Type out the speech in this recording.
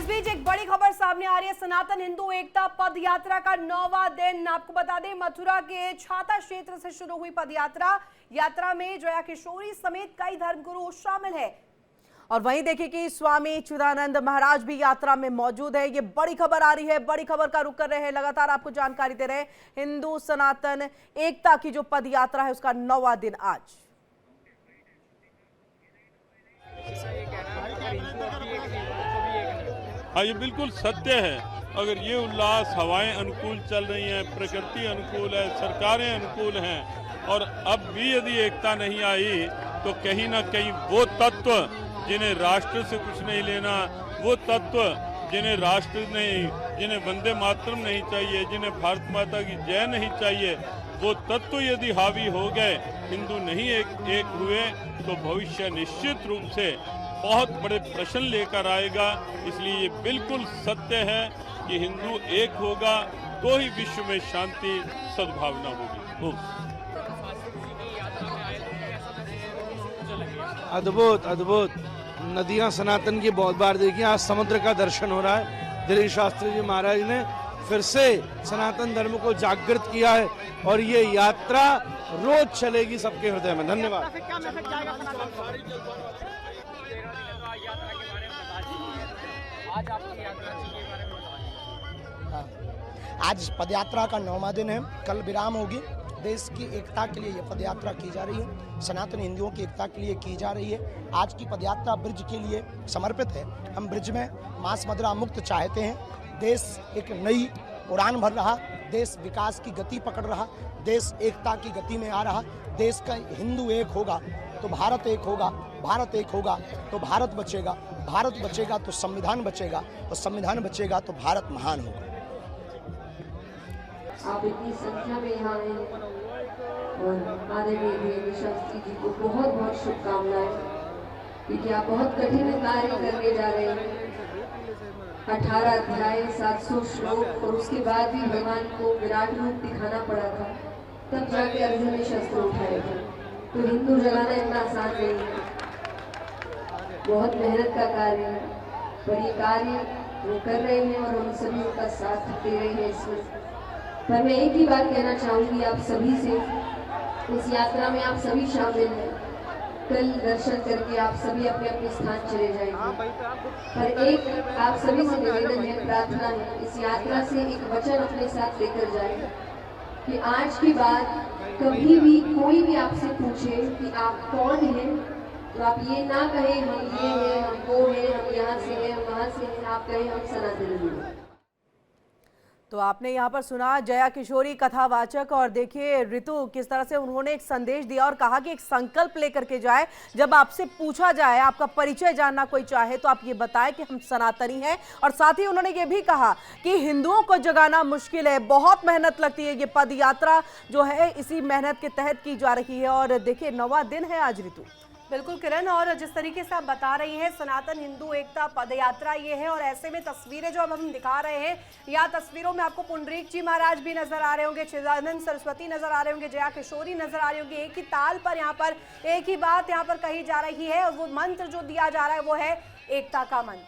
बीच एक बड़ी खबर सामने आ रही है। सनातन हिंदू एकता पद यात्रा का 9वां दिन। आपको बता दें, मथुरा के छाता क्षेत्र से शुरू हुई पद यात्रा में जया किशोरी समेत कई धर्मगुरु शामिल है। और वहीं देखिए कि स्वामी चिदानंद महाराज भी यात्रा में मौजूद है। ये बड़ी खबर आ रही है, बड़ी खबर का रुख कर रहे हैं, लगातार आपको जानकारी दे रहे हैं। हिंदू सनातन एकता की जो पद यात्रा है उसका 9वां दिन आज। हाँ, ये बिल्कुल सत्य है। अगर ये उल्लास, हवाएं अनुकूल चल रही हैं, प्रकृति अनुकूल है, सरकारें अनुकूल हैं, और अब भी यदि एकता नहीं आई तो कहीं ना कहीं वो तत्व जिन्हें राष्ट्र से कुछ नहीं लेना, वो तत्व जिन्हें राष्ट्र नहीं, जिन्हें वंदे मातरम नहीं चाहिए, जिन्हें भारत माता की जय नहीं चाहिए, वो तत्व यदि हावी हो गए, हिंदू नहीं एक हुए, तो भविष्य निश्चित रूप से बहुत बड़े प्रश्न लेकर आएगा। इसलिए ये बिल्कुल सत्य है कि हिंदू एक होगा तो ही विश्व में शांति सद्भावना होगी। अद्भुत अद्भुत नदियां सनातन की बहुत बार देखी। आज समुद्र का दर्शन हो रहा है। दिलीप शास्त्री जी महाराज ने फिर से सनातन धर्म को जागृत किया है और ये यात्रा रोज चलेगी सबके हृदय में। धन्यवाद। आज पदयात्रा का 9वां दिन है। कल विराम होगी। देश की एकता के लिए ये पदयात्रा की जा रही है, सनातन हिंदुओं की एकता के लिए की जा रही है। आज की पदयात्रा ब्रिज के लिए समर्पित है। हम ब्रिज में मांस मदिरा मुक्त चाहते हैं। देश एक नई उड़ान भर रहा, देश विकास की गति पकड़ रहा, देश एकता की गति में आ रहा। देश का हिंदू एक होगा तो भारत एक होगा, भारत एक होगा तो भारत बचेगा, भारत बचेगा तो संविधान बचेगा, और संविधान बचेगा तो भारत महान होगा। आप इतनी संख्या में यहाँ आए और आदरणीय शास्त्री जी को बहुत बहुत शुभकामनाएं, क्योंकि आप बहुत कठिन कार्य करने जा रहे हैं। 18 अध्याय, 700 श्लोक, और उसके बाद भी भगवान को विराट रूप दिखाना पड़ा था, तब जाके अर्जुन ने शस्त्र उठाए थे। तो हिंदू जगाना इतना आसान नहीं है, बहुत मेहनत का कार्य है, पर ये कार्य वो कर रहे हैं और हम सभी उनका साथ दे रहे हैं इसमें। पर मैं एक ही बात कहना चाहूंगी आप सभी से, इस यात्रा में आप सभी शामिल हैं। कल दर्शन करके आप सभी अपने अपने स्थान चले जाएंगे, पर एक आप सभी से निवेदन है, प्रार्थना है, इस यात्रा से एक वचन अपने साथ लेकर जाए कि आज के बाद कभी भी कोई भी आपसे पूछे कि आप कौन हैं, तो आप ये ना कहें हम ये हैं, हम वो हैं, हम यहाँ से हैं, हम वहाँ से हैं। आप कहें हम सनातन हिंदू हैं। तो आपने यहाँ पर सुना जया किशोरी कथावाचक, और देखिए ऋतु किस तरह से उन्होंने एक संदेश दिया और कहा कि एक संकल्प लेकर के जाए। जब आपसे पूछा जाए, आपका परिचय जानना कोई चाहे, तो आप ये बताएं कि हम सनातनी हैं। और साथ ही उन्होंने ये भी कहा कि हिंदुओं को जगाना मुश्किल है, बहुत मेहनत लगती है। ये पद यात्रा जो है इसी मेहनत के तहत की जा रही है। और देखिए 9वां दिन है आज ऋतु। बिल्कुल किरण, और जिस तरीके से आप बता रही हैं, सनातन हिंदू एकता पदयात्रा ये है। और ऐसे में तस्वीरें जो अब हम दिखा रहे हैं, यहाँ तस्वीरों में आपको पुंडरीक जी महाराज भी नजर आ रहे होंगे, चिदानंद सरस्वती नजर आ रहे होंगे, जया किशोरी नजर आ रही होंगी। एक ही ताल पर यहाँ पर एक ही बात यहाँ पर कही जा रही है, और वो मंत्र जो दिया जा रहा है वो है एकता का मंत्र।